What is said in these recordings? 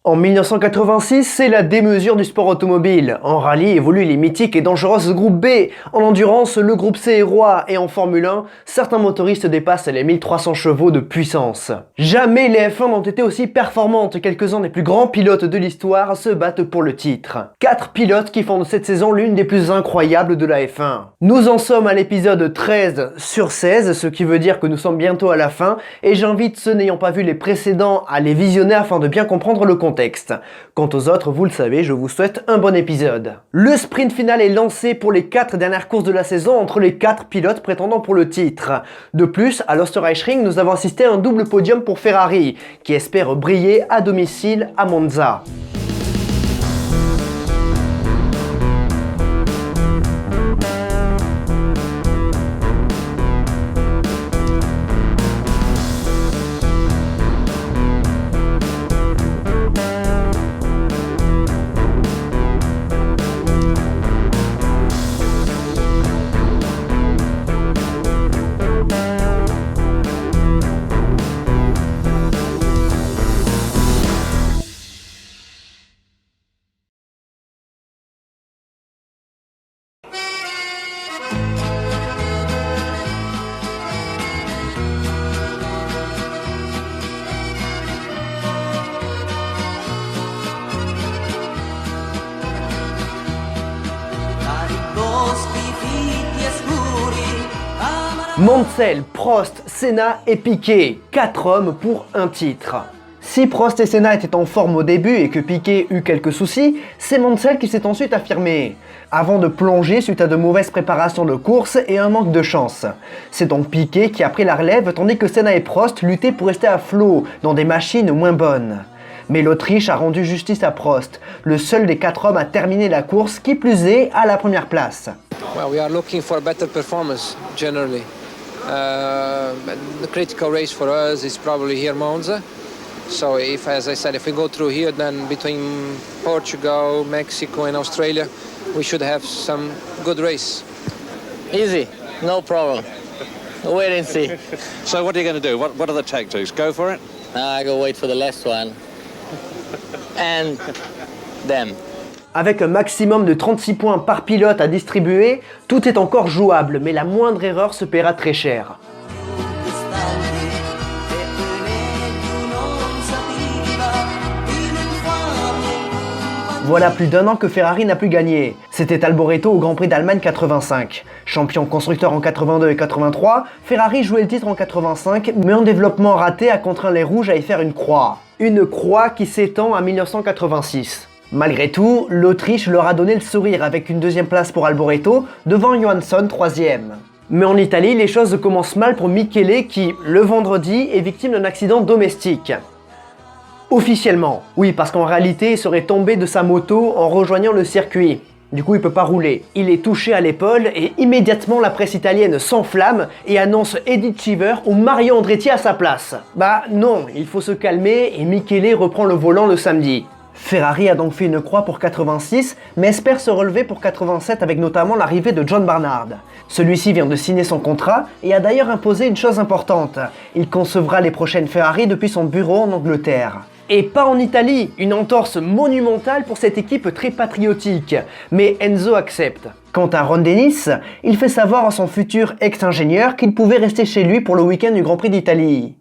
En 1986, c'est la démesure du sport automobile. En rallye évoluent les mythiques et dangereuses groupes B. En endurance, le groupe C est roi. Et en Formule 1, certains motoristes dépassent les 1300 chevaux de puissance. Jamais les F1 n'ont été aussi performantes. Quelques-uns des plus grands pilotes de l'histoire se battent pour le titre. 4 pilotes qui font de cette saison l'une des plus incroyables de la F1. Nous en sommes à l'épisode 13 sur 16, ce qui veut dire que nous sommes bientôt à la fin. Et j'invite ceux n'ayant pas vu les précédents à les visionner afin de bien comprendre le contexte. Quant aux autres, vous le savez, je vous souhaite un bon épisode. Le sprint final est lancé pour les 4 dernières courses de la saison entre les 4 pilotes prétendant pour le titre. De plus, à l'Österreichring, nous avons assisté à un double podium pour Ferrari, qui espère briller à domicile à Monza. Mansell, Prost, Senna et Piquet, 4 hommes pour un titre. Si Prost et Senna étaient en forme au début et que Piquet eut quelques soucis, c'est Mansell qui s'est ensuite affirmé, avant de plonger suite à de mauvaises préparations de course et un manque de chance. C'est donc Piquet qui a pris la relève tandis que Senna et Prost luttaient pour rester à flot dans des machines moins bonnes. Mais l'Autriche a rendu justice à Prost, le seul des 4 hommes à terminer la course, qui plus est à la première place. Well, we are looking for a better performance generally. The critical race for us is probably here Monza. So if, as I said, if we go through here, then between Portugal, Mexico and Australia, we should have some good race. Easy, no problem. Wait and see. So what are you going to do? What are the tactics? Go for it? I go wait for the last one. And them. Avec un maximum de 36 points par pilote à distribuer, tout est encore jouable, mais la moindre erreur se paiera très cher. Voilà plus d'un an que Ferrari n'a plus gagné. C'était Alboreto au Grand Prix d'Allemagne 85. Champion constructeur en 82 et 83, Ferrari jouait le titre en 85, mais un développement raté a contraint les rouges à y faire une croix. Une croix qui s'étend à 1986. Malgré tout, l'Autriche leur a donné le sourire avec une deuxième place pour Alboreto, devant Johansson, troisième. Mais en Italie, les choses commencent mal pour Michele qui, le vendredi, est victime d'un accident domestique. Officiellement, oui, parce qu'en réalité, il serait tombé de sa moto en rejoignant le circuit. Du coup, il peut pas rouler. Il est touché à l'épaule et immédiatement la presse italienne s'enflamme et annonce Edith Cheever ou Mario Andretti à sa place. Bah non, il faut se calmer et Michele reprend le volant le samedi. Ferrari a donc fait une croix pour 86, mais espère se relever pour 87 avec notamment l'arrivée de John Barnard. Celui-ci vient de signer son contrat et a d'ailleurs imposé une chose importante. Il concevra les prochaines Ferrari depuis son bureau en Angleterre. Et pas en Italie, une entorse monumentale pour cette équipe très patriotique. Mais Enzo accepte. Quant à Ron Dennis, il fait savoir à son futur ex-ingénieur qu'il pouvait rester chez lui pour le week-end du Grand Prix d'Italie.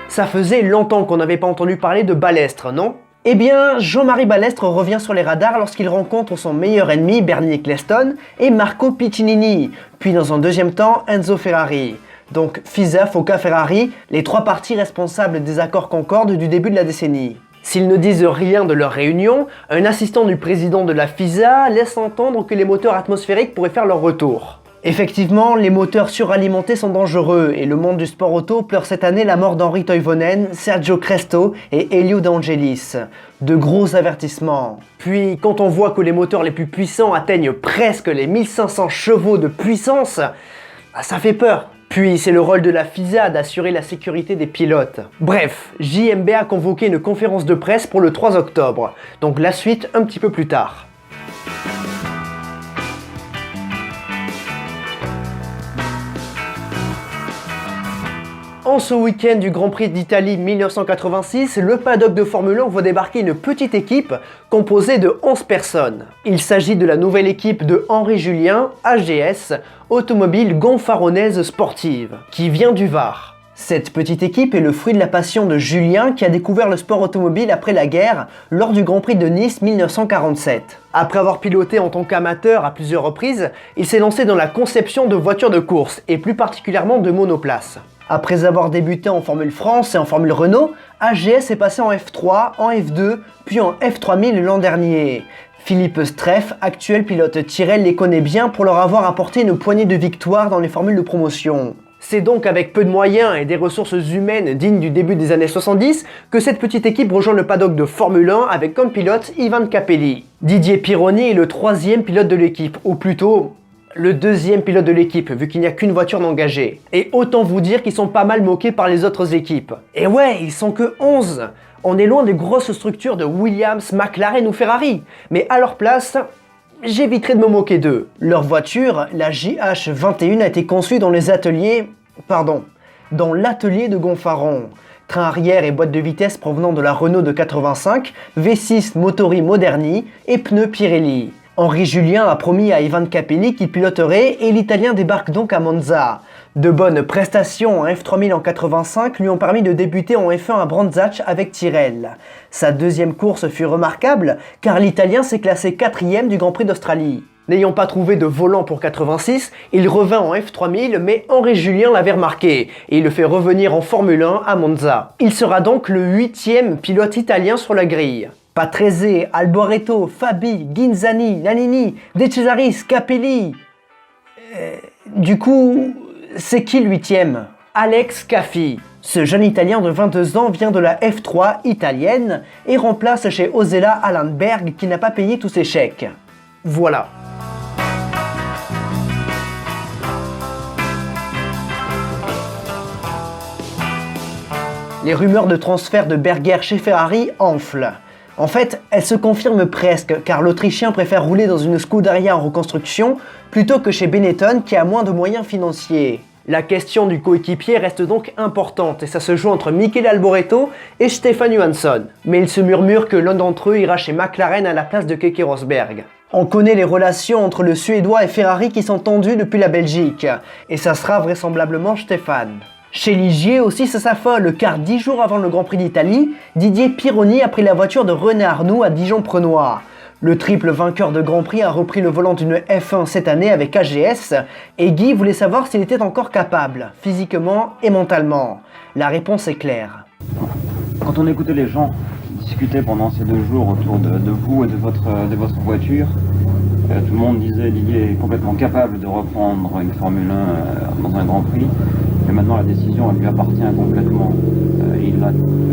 Ça faisait longtemps qu'on n'avait pas entendu parler de Balestre, non? Eh bien, Jean-Marie Balestre revient sur les radars lorsqu'il rencontre son meilleur ennemi, Bernie Ecclestone, et Marco Piccinini, puis dans un deuxième temps, Enzo Ferrari. Donc FISA, FOCA, Ferrari, les 3 parties responsables des accords Concorde du début de la décennie. S'ils ne disent rien de leur réunion, un assistant du président de la FISA laisse entendre que les moteurs atmosphériques pourraient faire leur retour. Effectivement, les moteurs suralimentés sont dangereux et le monde du sport auto pleure cette année la mort d'Henri Toivonen, Sergio Cresto et Elio De Angelis. De gros avertissements. Puis, quand on voit que les moteurs les plus puissants atteignent presque les 1500 chevaux de puissance, ça fait peur. Puis, c'est le rôle de la FISA d'assurer la sécurité des pilotes. Bref, JMB a convoqué une conférence de presse pour le 3 octobre, donc la suite un petit peu plus tard. En ce week-end du Grand Prix d'Italie 1986, le paddock de Formule 1 voit débarquer une petite équipe composée de 11 personnes. Il s'agit de la nouvelle équipe de Henri Julien, AGS, Automobile Gonfaronnaise Sportive, qui vient du Var. Cette petite équipe est le fruit de la passion de Julien qui a découvert le sport automobile après la guerre lors du Grand Prix de Nice 1947. Après avoir piloté en tant qu'amateur à plusieurs reprises, il s'est lancé dans la conception de voitures de course et plus particulièrement de monoplaces. Après avoir débuté en Formule France et en Formule Renault, AGS est passé en F3, en F2, puis en F3000 l'an dernier. Philippe Streff, actuel pilote Tyrrell, les connaît bien pour leur avoir apporté une poignée de victoires dans les formules de promotion. C'est donc avec peu de moyens et des ressources humaines dignes du début des années 70 que cette petite équipe rejoint le paddock de Formule 1 avec comme pilote Ivan Capelli. Didier Pironi est le troisième pilote de l'équipe, ou plutôt le deuxième pilote de l'équipe, vu qu'il n'y a qu'une voiture d'engagé. Et autant vous dire qu'ils sont pas mal moqués par les autres équipes. Et ouais, ils sont que 11. On est loin des grosses structures de Williams, McLaren ou Ferrari. Mais à leur place, j'éviterai de me moquer d'eux. Leur voiture, la JH21, a été conçue dans l'atelier de Gonfaron. Train arrière et boîte de vitesse provenant de la Renault de 85, V6 motori Moderni et pneus Pirelli. Henri Julien a promis à Ivan Capelli qu'il piloterait et l'Italien débarque donc à Monza. De bonnes prestations en F3000 en 85 lui ont permis de débuter en F1 à Brandzach avec Tyrrell. Sa deuxième course fut remarquable car l'Italien s'est classé 4e du Grand Prix d'Australie. N'ayant pas trouvé de volant pour 86, il revint en F3000 mais Henri Julien l'avait remarqué et il le fait revenir en Formule 1 à Monza. Il sera donc le 8e pilote italien sur la grille. Patrese, Alboreto, Fabi, Ghinzani, Nannini, De Cesaris, Capelli. Du coup, c'est qui le 8e? Alex Caffi. Ce jeune Italien de 22 ans vient de la F3 italienne et remplace chez Osella Allenberg qui n'a pas payé tous ses chèques. Voilà. Les rumeurs de transfert de Berger chez Ferrari enflent. En fait, elles se confirment presque, car l'Autrichien préfère rouler dans une Scuderia en reconstruction plutôt que chez Benetton qui a moins de moyens financiers. La question du coéquipier reste donc importante et ça se joue entre Michele Alboreto et Stefan Johansson. Mais il se murmure que l'un d'entre eux ira chez McLaren à la place de Keke Rosberg. On connaît les relations entre le Suédois et Ferrari qui sont tendues depuis la Belgique, et ça sera vraisemblablement Stefan. Chez Ligier aussi ça s'affole car 10 jours avant le Grand Prix d'Italie, Didier Pironi a pris la voiture de René Arnoux à Dijon-Prenois. Le triple vainqueur de Grand Prix a repris le volant d'une F1 cette année avec AGS et Guy voulait savoir s'il était encore capable, physiquement et mentalement. La réponse est claire. Quand on écoutait les gens discuter pendant ces 2 jours autour de vous et de votre voiture, tout le monde disait Didier est complètement capable de reprendre une Formule 1 dans un Grand Prix. Et maintenant la décision elle lui appartient complètement. Il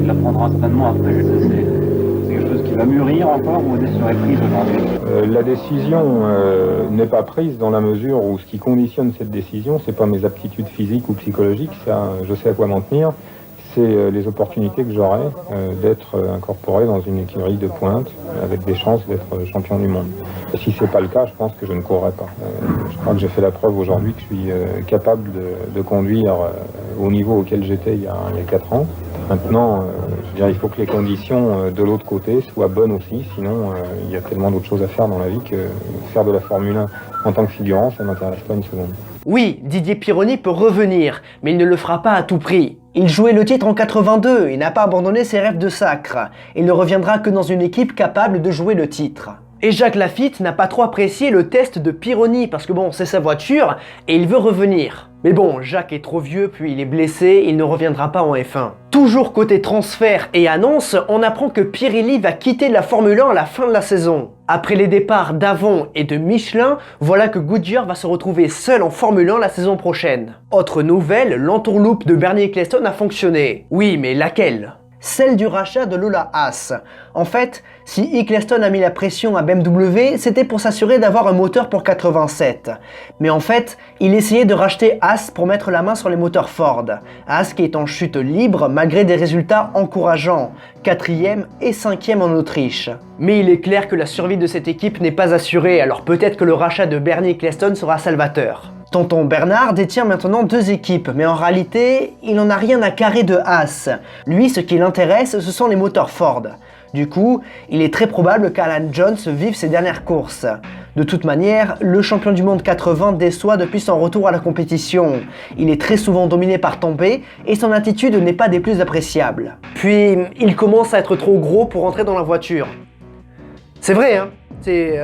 la prendra certainement après. C'est quelque chose qui va mûrir encore ou elle serait prise aujourd'hui? La décision n'est pas prise dans la mesure où ce qui conditionne cette décision, c'est pas mes aptitudes physiques ou psychologiques, ça je sais à quoi m'en tenir, c'est les opportunités que j'aurai d'être incorporé dans une écurie de pointe avec des chances d'être champion du monde. Et si c'est pas le cas, je pense que je ne courrai pas. Je crois que j'ai fait la preuve aujourd'hui que je suis capable de conduire au niveau auquel j'étais il y a 4 ans. Maintenant, je dirais, il faut que les conditions de l'autre côté soient bonnes aussi, sinon il y a tellement d'autres choses à faire dans la vie que faire de la Formule 1 en tant que figurant, ça ne m'intéresse pas une seconde. Oui, Didier Pironi peut revenir, mais il ne le fera pas à tout prix. Il jouait le titre en 82 et n'a pas abandonné ses rêves de sacre. Il ne reviendra que dans une équipe capable de jouer le titre. Et Jacques Lafitte n'a pas trop apprécié le test de Pironi parce que bon, c'est sa voiture et il veut revenir. Mais bon, Jacques est trop vieux puis il est blessé, il ne reviendra pas en F1. Toujours côté transfert et annonce, on apprend que Pirelli va quitter la Formule 1 à la fin de la saison. Après les départs d'Avon et de Michelin, voilà que Goodyear va se retrouver seul en Formule 1 la saison prochaine. Autre nouvelle, l'entourloupe de Bernie Ecclestone a fonctionné. Oui, mais laquelle ? Celle du rachat de Lola Haas. En fait, si Ecclestone a mis la pression à BMW, c'était pour s'assurer d'avoir un moteur pour 87. Mais en fait, il essayait de racheter Haas pour mettre la main sur les moteurs Ford. Haas qui est en chute libre malgré des résultats encourageants, 4e et 5e en Autriche. Mais il est clair que la survie de cette équipe n'est pas assurée, alors peut-être que le rachat de Bernie Ecclestone sera salvateur. Tonton Bernard détient maintenant 2 équipes, mais en réalité, il n'en a rien à carrer de Haas. Lui, ce qui l'intéresse, ce sont les moteurs Ford. Du coup, il est très probable qu'Alan Jones vive ses dernières courses. De toute manière, le champion du monde 80 déçoit depuis son retour à la compétition. Il est très souvent dominé par Tempé et son attitude n'est pas des plus appréciables. Puis, il commence à être trop gros pour entrer dans la voiture. C'est vrai, hein.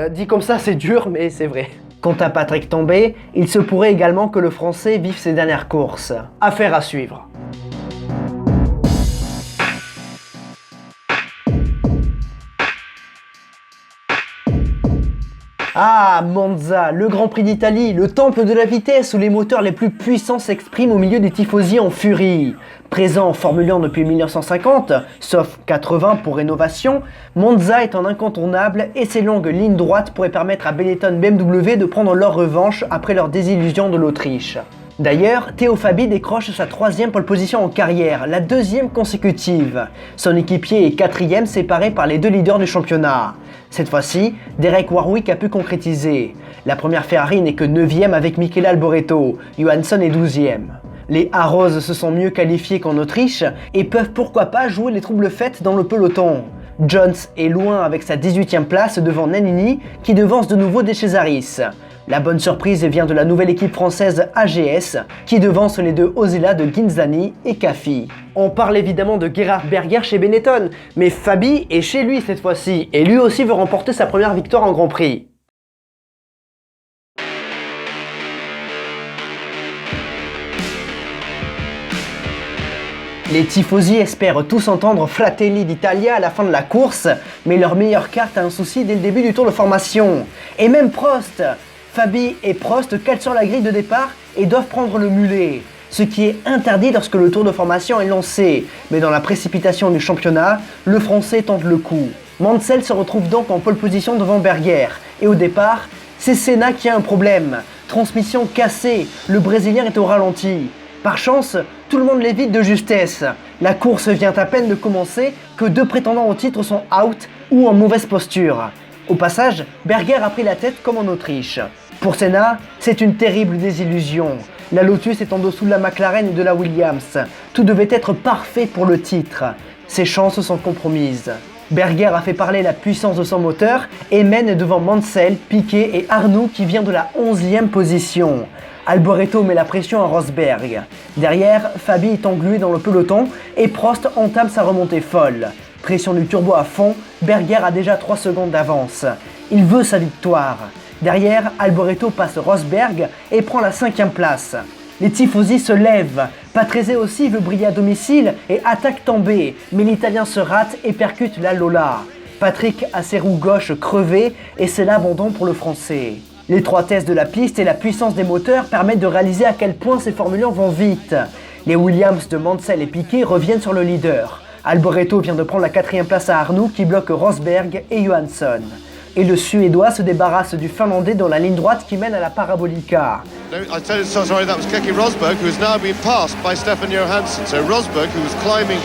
Dit comme ça, c'est dur, mais c'est vrai. Quant à Patrick Tambay, il se pourrait également que le Français vive ses dernières courses. Affaire à suivre. Ah, Monza, le Grand Prix d'Italie, le temple de la vitesse où les moteurs les plus puissants s'expriment au milieu des tifosi en furie. Présent en Formule 1 depuis 1950, sauf 80 pour rénovation, Monza est un incontournable et ses longues lignes droites pourraient permettre à Benetton BMW de prendre leur revanche après leur désillusion de l'Autriche. D'ailleurs, Théo Fabi décroche sa 3e pole position en carrière, la 2e consécutive. Son équipier est 4e séparé par les 2 leaders du championnat. Cette fois-ci, Derek Warwick a pu concrétiser. La première Ferrari n'est que 9e avec Michele Alboreto, Johansson est 12e. Les Arrows se sont mieux qualifiés qu'en Autriche et peuvent pourquoi pas jouer les troubles fêtes dans le peloton. Jones est loin avec sa 18e place devant Nannini qui devance de nouveau De Cesaris. La bonne surprise vient de la nouvelle équipe française AGS qui devance les 2 Osella de Ghinzani et Cafi. On parle évidemment de Gerhard Berger chez Benetton, mais Fabi est chez lui cette fois-ci et lui aussi veut remporter sa première victoire en Grand Prix. Les tifosi espèrent tous entendre Fratelli d'Italia à la fin de la course, mais leur meilleure carte a un souci dès le début du tour de formation. Et même Prost, Fabi et Prost calent sur la grille de départ et doivent prendre le mulet, ce qui est interdit lorsque le tour de formation est lancé. Mais dans la précipitation du championnat, le Français tente le coup. Mansell se retrouve donc en pole position devant Berger, et au départ, c'est Senna qui a un problème. Transmission cassée, le Brésilien est au ralenti. Par chance, tout le monde l'évite de justesse. La course vient à peine de commencer que 2 prétendants au titre sont out ou en mauvaise posture. Au passage, Berger a pris la tête comme en Autriche. Pour Senna, c'est une terrible désillusion. La Lotus est en dessous de la McLaren et de la Williams. Tout devait être parfait pour le titre. Ses chances sont compromises. Berger a fait parler la puissance de son moteur et mène devant Mansell, Piquet et Arnoux qui vient de la 11e position. Alboreto met la pression à Rosberg. Derrière, Fabi est englué dans le peloton et Prost entame sa remontée folle. Pression du turbo à fond, Berger a déjà 3 secondes d'avance. Il veut sa victoire. Derrière, Alboreto passe Rosberg et prend la 5e place. Les tifosi se lèvent. Patrese aussi veut briller à domicile et attaque Tambay, mais l'Italien se rate et percute la Lola. Patrick a ses roues gauches crevées et c'est l'abandon pour le Français. L'étroitesse de la piste et la puissance des moteurs permettent de réaliser à quel point ces Formule 1 vont vite. Les Williams de Mansell et Piquet reviennent sur le leader. Alboreto vient de prendre la 4e place à Arnoux qui bloque Rosberg et Johansson. Et le Suédois se débarrasse du Finlandais dans la ligne droite qui mène à la Parabolica. Sorry, that was Keke Rosberg, who has now been passed by Stefan Johansson. So Rosberg, who was climbing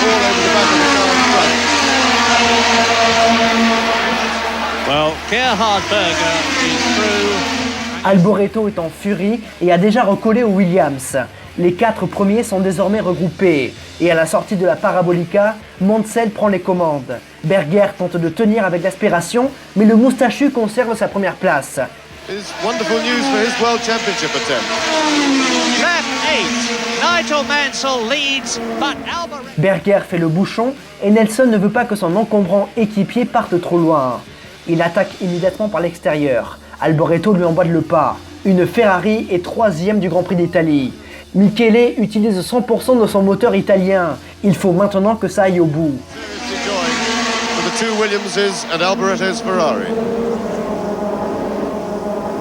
all over the back of the car in front. Well, Gerhard Berger is through. Alboreto est en furie et a déjà recollé aux Williams. Les 4 premiers sont désormais regroupés. Et à la sortie de la Parabolica, Mansell prend les commandes. Berger tente de tenir avec l'aspiration, mais le moustachu conserve sa première place. It's wonderful news for his World Championship attempt. Lap 8, Nigel Mansell leads, but Alboreto... Berger fait le bouchon et Nelson ne veut pas que son encombrant équipier parte trop loin. Il attaque immédiatement par l'extérieur. Alboreto lui emboîte le pas. Une Ferrari est 3e du Grand Prix d'Italie. Michele utilise 100% de son moteur italien. Il faut maintenant que ça aille au bout. For the 2 Williamses and Alboreto's Ferrari.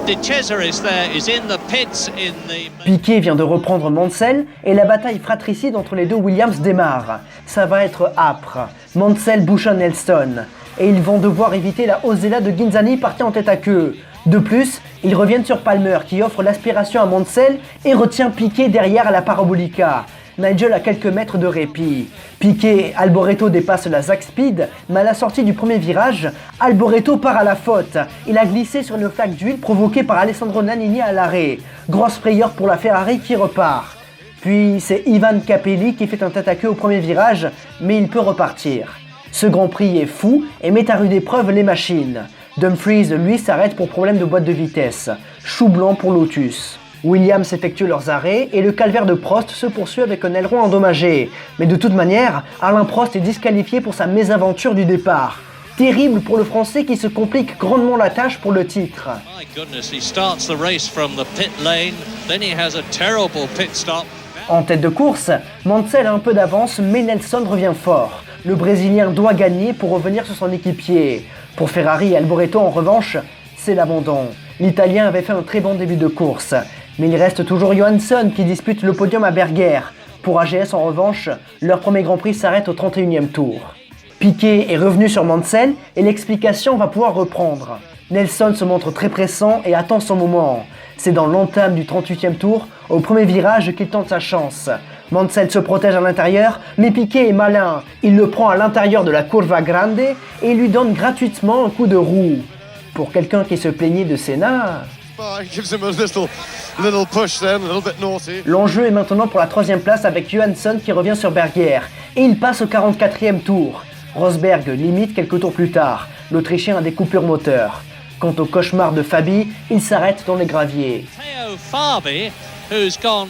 De Cesaris there is in the pits in the... Piquet vient de reprendre Mansell et la bataille fratricide entre les 2 Williams démarre. Ça va être âpre. Mansell bouchonne Nelson. Et ils vont devoir éviter la Osella de Ghinzani partie en tête à queue. De plus, ils reviennent sur Palmer qui offre l'aspiration à Mansell et retient Piquet derrière à la Parabolica. Nigel a quelques mètres de répit. Piqué, Alboreto dépasse la Zag Speed, mais à la sortie du premier virage, Alboreto part à la faute. Il a glissé sur une flaque d'huile provoquée par Alessandro Nannini à l'arrêt. Grosse frayeur pour la Ferrari qui repart. Puis c'est Ivan Capelli qui fait un tête-à-queue au premier virage, mais il peut repartir. Ce Grand Prix est fou et met à rude épreuve les machines. Dumfries, lui, s'arrête pour problème de boîte de vitesse. Chou blanc pour Lotus. Williams effectue leurs arrêts et le calvaire de Prost se poursuit avec un aileron endommagé. Mais de toute manière, Alain Prost est disqualifié pour sa mésaventure du départ. Terrible pour le Français qui se complique grandement la tâche pour le titre. My goodness, he starts the race from the pit lane, then he has a terrible pit stop. En tête de course, Mansell a un peu d'avance mais Nelson revient fort. Le Brésilien doit gagner pour revenir sur son équipier. Pour Ferrari et Alboreto en revanche, c'est l'abandon. L'Italien avait fait un très bon début de course. Mais il reste toujours Johansson qui dispute le podium à Berger. Pour AGS en revanche, leur premier Grand Prix s'arrête au 31e tour. Piquet est revenu sur Mansell et l'explication va pouvoir reprendre. Nelson se montre très pressant et attend son moment. C'est dans l'entame du 38e tour, au premier virage, qu'il tente sa chance. Mansell se protège à l'intérieur, mais Piquet est malin. Il le prend à l'intérieur de la Curva Grande et lui donne gratuitement un coup de roue. Pour quelqu'un qui se plaignait de Senna... L'enjeu est maintenant pour la 3e place avec Johansson qui revient sur Berger. Et il passe au 44e tour. Rosberg limite quelques tours plus tard. L'Autrichien a des coupures moteurs. Quant au cauchemar de Fabi, il s'arrête dans les graviers. Matteo Fabi, who's gone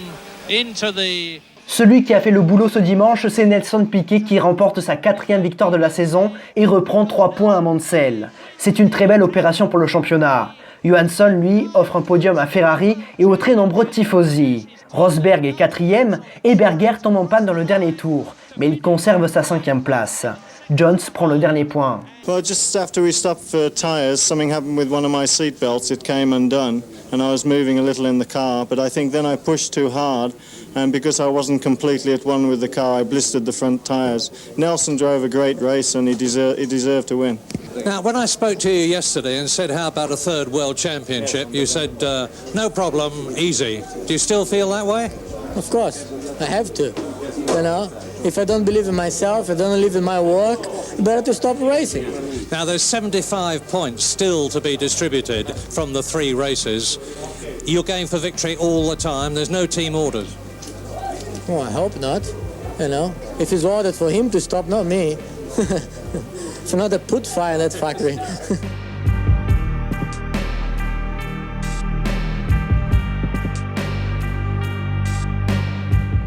into the... Celui qui a fait le boulot ce dimanche, c'est Nelson Piquet qui remporte sa 4e victoire de la saison et reprend 3 points à Mansell. C'est une très belle opération pour le championnat. Johansson, lui, offre un podium à Ferrari et aux très nombreux tifosi. Rosberg est 4e et Berger tombe en panne dans le dernier tour, mais il conserve sa 5e place. Jones prend le dernier point. Well, just after we stopped for tyres, something happened with one of my seat belts. It came undone, and I was moving a little in the car. But I think then I pushed too hard, and because I wasn't completely at one with the car, I blistered the front tyres. Nelson drove a great race, and he deserved to win. Now, when I spoke to you yesterday and said, how about a 3rd World Championship, you said, no problem, easy. Do you still feel that way? Of course, I have to, you know. If I don't believe in myself, I don't believe in my work, better to stop racing. Now, there's 75 points still to be distributed from the 3 races. You're going for victory all the time. There's no team orders. Well, I hope not, you know. If it's ordered for him to stop, not me. It's another put fire in that factory.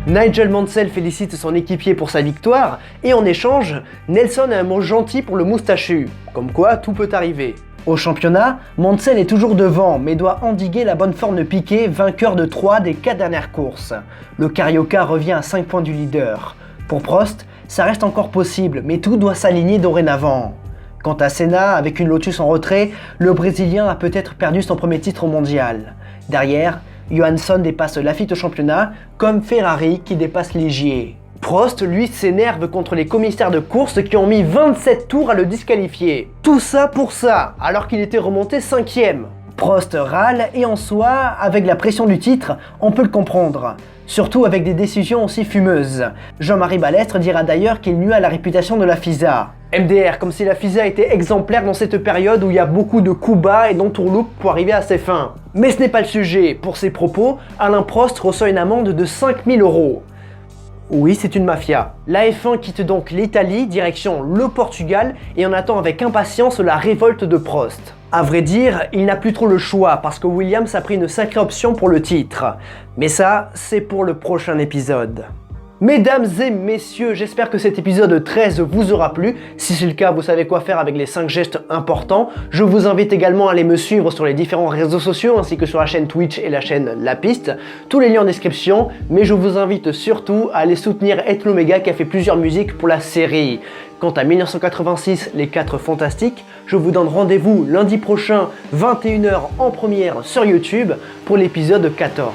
Nigel Mansell félicite son équipier pour sa victoire et en échange, Nelson a un mot gentil pour le moustachu. Comme quoi, tout peut arriver. Au championnat, Mansell est toujours devant mais doit endiguer la bonne forme de Piquet, vainqueur de 3 des 4 dernières courses. Le Carioca revient à 5 points du leader. Pour Prost, ça reste encore possible mais tout doit s'aligner dorénavant. Quant à Senna, avec une Lotus en retrait, le Brésilien a peut-être perdu son premier titre mondial. Derrière, Johansson dépasse Laffite au championnat, comme Ferrari qui dépasse Ligier. Prost, lui, s'énerve contre les commissaires de course qui ont mis 27 tours à le disqualifier. Tout ça pour ça, alors qu'il était remonté 5e. Prost râle et en soi, avec la pression du titre, on peut le comprendre. Surtout avec des décisions aussi fumeuses. Jean-Marie Balestre dira d'ailleurs qu'il nuit à la réputation de la FISA. MDR, comme si la FISA était exemplaire dans cette période où il y a beaucoup de coups bas et d'entourloupe pour arriver à ses fins. Mais ce n'est pas le sujet. Pour ses propos, Alain Prost reçoit une amende de 5 000 €. Oui, c'est une mafia. La F1 quitte donc l'Italie, direction le Portugal, et on attend avec impatience la révolte de Prost. À vrai dire, il n'a plus trop le choix parce que Williams a pris une sacrée option pour le titre. Mais ça, c'est pour le prochain épisode. Mesdames et messieurs, j'espère que cet épisode 13 vous aura plu. Si c'est le cas, vous savez quoi faire avec les 5 gestes importants. Je vous invite également à aller me suivre sur les différents réseaux sociaux ainsi que sur la chaîne Twitch et la chaîne La Piste. Tous les liens en description, mais je vous invite surtout à aller soutenir Eth l'Omega qui a fait plusieurs musiques pour la série. Quant à 1986, les 4 Fantastiques, je vous donne rendez-vous lundi prochain, 21 h en première sur YouTube pour l'épisode 14.